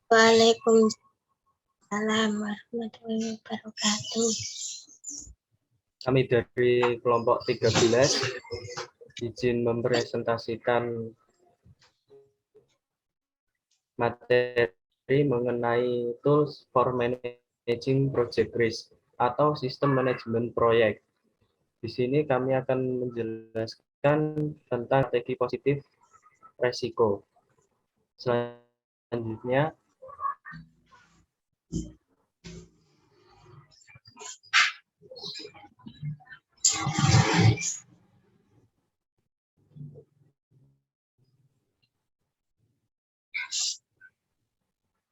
Waalaikumsalam warahmatullahi wabarakatuh. Kami dari kelompok 13 izin mempresentasikan materi mengenai tools for managing project risk atau sistem manajemen proyek. Di sini kami akan menjelaskan tentang strategi positif resiko. Selanjutnya,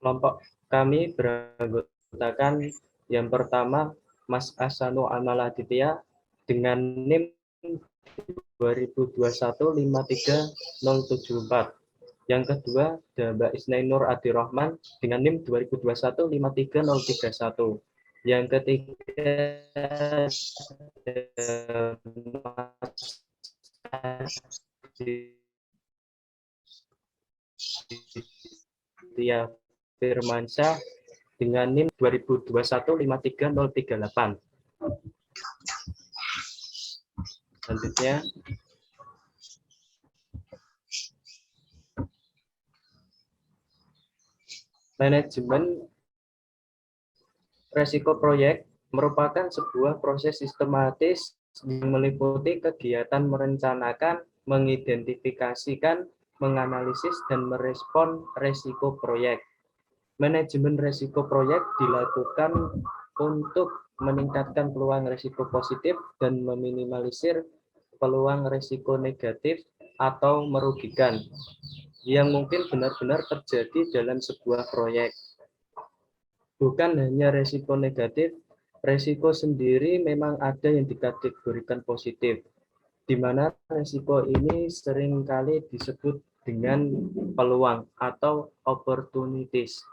kelompok kami beranggotakan yang pertama Mas Asano Amaladitya dengan NIM 2021-53074. Yang kedua, Mbak Isnainur Adirahman dengan NIM 2021-53031. Yang ketiga, Tia Firmansyah dengan NIM 2021-53038. Selanjutnya, manajemen resiko proyek merupakan sebuah proses sistematis yang meliputi kegiatan merencanakan, mengidentifikasikan, menganalisis, dan merespon resiko proyek. Manajemen resiko proyek dilakukan untuk meningkatkan peluang resiko positif dan meminimalisir peluang resiko negatif atau merugikan yang mungkin benar-benar terjadi dalam sebuah proyek. Bukan hanya resiko negatif, resiko sendiri memang ada yang dikategorikan positif, di mana resiko ini seringkali disebut dengan peluang atau opportunities.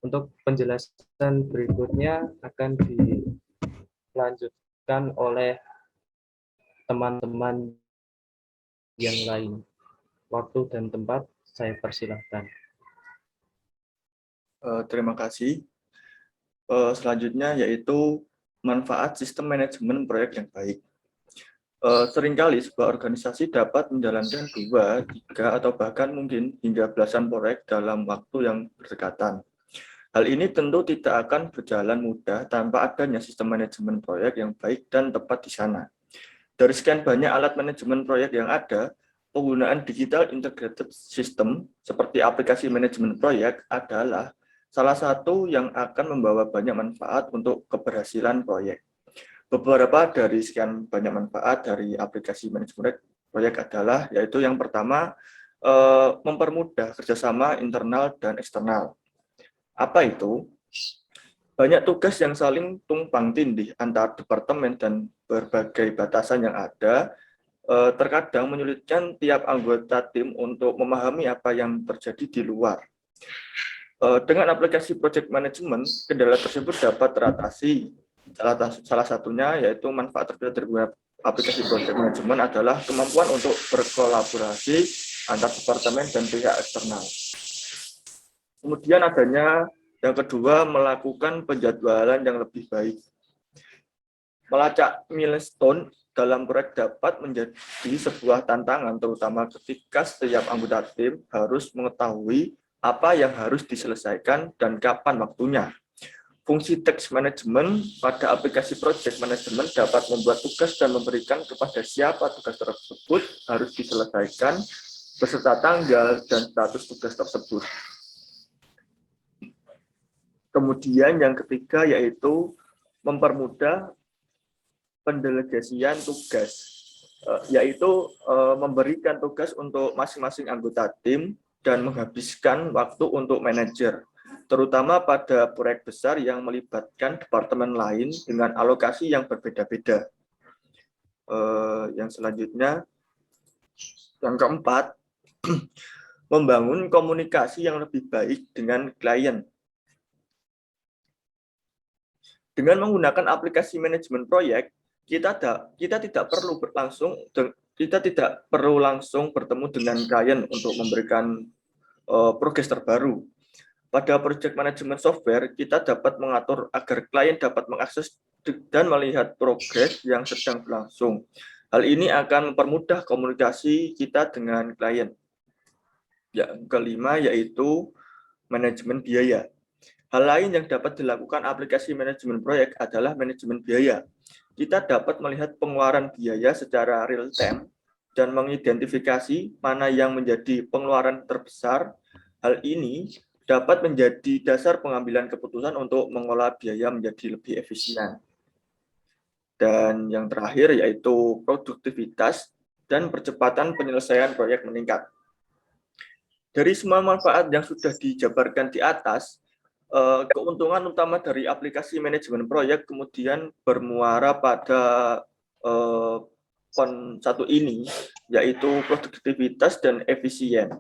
Untuk penjelasan berikutnya akan dilanjutkan oleh teman-teman yang lain. Waktu dan tempat saya persilahkan. Terima kasih. Selanjutnya yaitu manfaat sistem manajemen proyek yang baik. Seringkali sebuah organisasi dapat menjalankan 2, 3, atau bahkan mungkin hingga belasan proyek dalam waktu yang berdekatan. Hal ini tentu tidak akan berjalan mudah tanpa adanya sistem manajemen proyek yang baik dan tepat di sana. Dari sekian banyak alat manajemen proyek yang ada, penggunaan digital integrated system seperti aplikasi manajemen proyek adalah salah satu yang akan membawa banyak manfaat untuk keberhasilan proyek. Beberapa dari sekian banyak manfaat dari aplikasi manajemen proyek adalah, yaitu yang pertama, mempermudah kerjasama internal dan eksternal. Apa itu? Banyak tugas yang saling tumpang tindih antar departemen dan berbagai batasan yang ada, terkadang menyulitkan tiap anggota tim untuk memahami apa yang terjadi di luar. Dengan aplikasi project management, kendala tersebut dapat teratasi. Salah satunya yaitu manfaat terkait dari aplikasi project management adalah kemampuan untuk berkolaborasi antar departemen dan pihak eksternal. Kemudian adanya yang kedua, melakukan penjadwalan yang lebih baik. Melacak milestone dalam proyek dapat menjadi sebuah tantangan, terutama ketika setiap anggota tim harus mengetahui apa yang harus diselesaikan dan kapan waktunya. Fungsi task management pada aplikasi project management dapat membuat tugas dan memberikan kepada siapa tugas tersebut harus diselesaikan beserta tanggal dan status tugas tersebut. Kemudian yang ketiga yaitu mempermudah pendelegasian tugas, yaitu memberikan tugas untuk masing-masing anggota tim dan menghabiskan waktu untuk manajer, terutama pada proyek besar yang melibatkan departemen lain dengan alokasi yang berbeda-beda. Yang selanjutnya, yang keempat, membangun komunikasi yang lebih baik dengan klien. Dengan menggunakan aplikasi manajemen proyek, kita tidak perlu langsung bertemu dengan klien untuk memberikan progres terbaru. Pada project management software, kita dapat mengatur agar klien dapat mengakses dan melihat progres yang sedang berlangsung. Hal ini akan mempermudah komunikasi kita dengan klien. Yang kelima yaitu manajemen biaya. Hal lain yang dapat dilakukan aplikasi manajemen proyek adalah manajemen biaya. Kita dapat melihat pengeluaran biaya secara real time dan mengidentifikasi mana yang menjadi pengeluaran terbesar. Hal ini dapat menjadi dasar pengambilan keputusan untuk mengolah biaya menjadi lebih efisien. Dan yang terakhir yaitu produktivitas dan percepatan penyelesaian proyek meningkat. Dari semua manfaat yang sudah dijabarkan di atas, keuntungan utama dari aplikasi manajemen proyek kemudian bermuara pada satu ini, yaitu produktivitas dan efisien.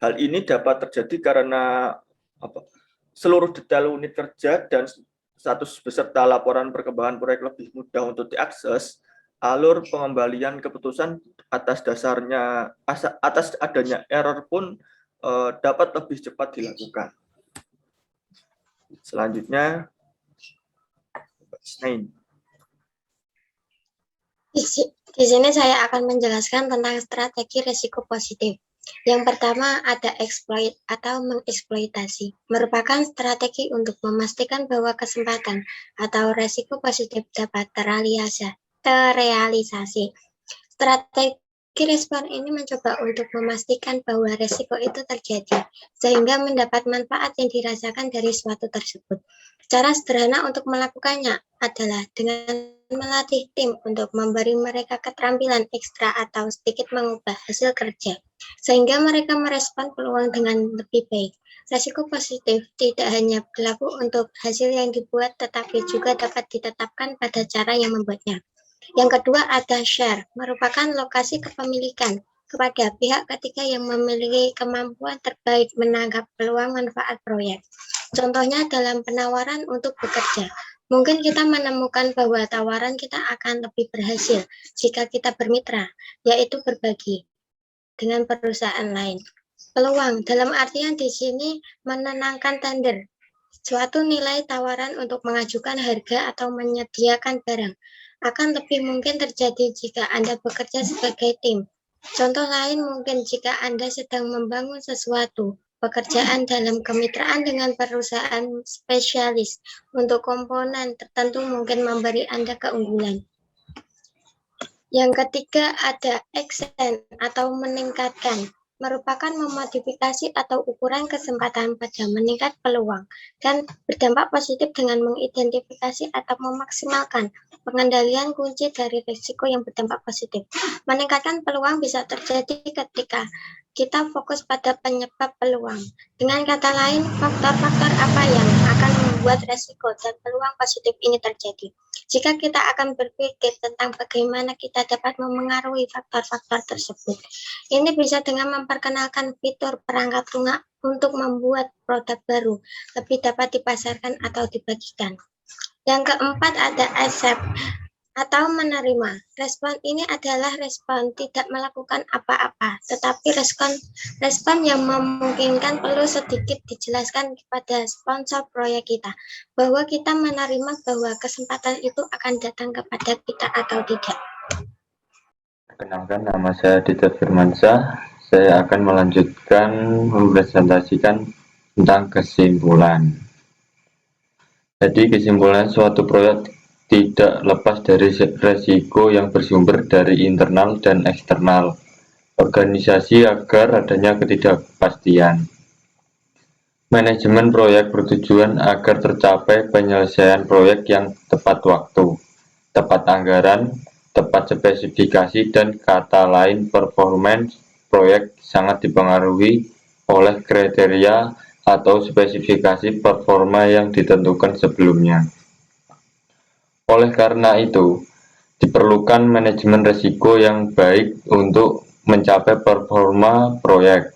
Hal ini dapat terjadi karena seluruh detail unit kerja dan status beserta laporan perkembangan proyek lebih mudah untuk diakses. Alur pengembalian keputusan atas adanya error pun dapat lebih cepat dilakukan. Selanjutnya, Di sini saya akan menjelaskan tentang strategi risiko positif. Yang pertama ada exploit atau mengeksploitasi, merupakan strategi untuk memastikan bahwa kesempatan atau risiko positif dapat terrealisasi. Strategi respon ini mencoba untuk memastikan bahwa risiko itu terjadi, sehingga mendapat manfaat yang dirasakan dari suatu tersebut. Cara sederhana untuk melakukannya adalah dengan melatih tim untuk memberi mereka keterampilan ekstra atau sedikit mengubah hasil kerja, sehingga mereka merespon peluang dengan lebih baik. Risiko positif tidak hanya berlaku untuk hasil yang dibuat, tetapi juga dapat ditetapkan pada cara yang membuatnya. Yang kedua ada share, merupakan lokasi kepemilikan kepada pihak ketiga yang memiliki kemampuan terbaik menangkap peluang manfaat proyek. Contohnya dalam penawaran untuk bekerja. Mungkin kita menemukan bahwa tawaran kita akan lebih berhasil jika kita bermitra, yaitu berbagi dengan perusahaan lain. Peluang dalam artian di sini menenangkan tender, suatu nilai tawaran untuk mengajukan harga atau menyediakan barang akan lebih mungkin terjadi jika Anda bekerja sebagai tim. Contoh lain mungkin jika Anda sedang membangun sesuatu, pekerjaan dalam kemitraan dengan perusahaan spesialis untuk komponen tertentu mungkin memberi Anda keunggulan. Yang ketiga ada extend atau meningkatkan, merupakan memodifikasi atau ukuran kesempatan pada meningkat peluang dan berdampak positif dengan mengidentifikasi atau memaksimalkan pengendalian kunci dari risiko yang berdampak positif. Meningkatkan peluang bisa terjadi ketika kita fokus pada penyebab peluang. Dengan kata lain, faktor-faktor apa yang akan membuat risiko dan peluang positif ini terjadi. Jika kita akan berpikir tentang bagaimana kita dapat memengaruhi faktor-faktor tersebut, ini bisa dengan memperkenalkan fitur perangkat lunak untuk membuat produk baru lebih dapat dipasarkan atau dibagikan. Yang keempat ada accept atau menerima. Respon ini adalah respon tidak melakukan apa-apa, tetapi respon yang memungkinkan perlu sedikit dijelaskan kepada sponsor proyek kita, bahwa kita menerima bahwa kesempatan itu akan datang kepada kita atau tidak. Perkenalkan, nama saya Dita Firmansyah. Saya akan melanjutkan mempresentasikan tentang kesimpulan. Jadi kesimpulan suatu proyek tidak lepas dari resiko yang bersumber dari internal dan eksternal organisasi agar adanya ketidakpastian. Manajemen proyek bertujuan agar tercapai penyelesaian proyek yang tepat waktu, tepat anggaran, tepat spesifikasi, dan kata lain performance proyek sangat dipengaruhi oleh kriteria atau spesifikasi performa yang ditentukan sebelumnya. Oleh karena itu, diperlukan manajemen risiko yang baik untuk mencapai performa proyek.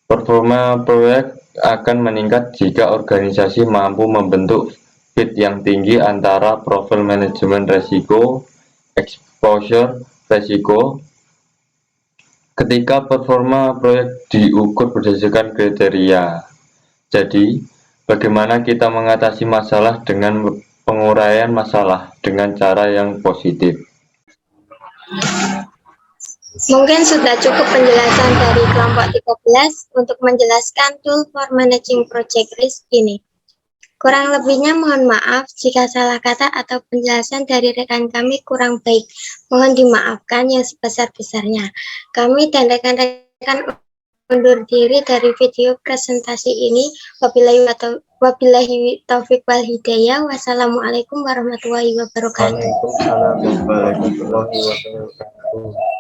Performa proyek akan meningkat jika organisasi mampu membentuk fit yang tinggi antara profil manajemen risiko, exposure risiko. Ketika performa proyek diukur berdasarkan kriteria, Jadi, bagaimana kita mengatasi masalah dengan penguraian masalah dengan cara yang positif? Mungkin sudah cukup penjelasan dari kelompok 13 untuk menjelaskan tool for managing project risk ini. Kurang lebihnya mohon maaf jika salah kata atau penjelasan dari rekan kami kurang baik. Mohon dimaafkan yang sebesar-besarnya. Kami dan rekan-rekan undur diri dari video presentasi ini. Wabillahi taufiq wal hidayah. Wassalamualaikum warahmatullahi wabarakatuh. Waalaikumsalam warahmatullahi wabarakatuh.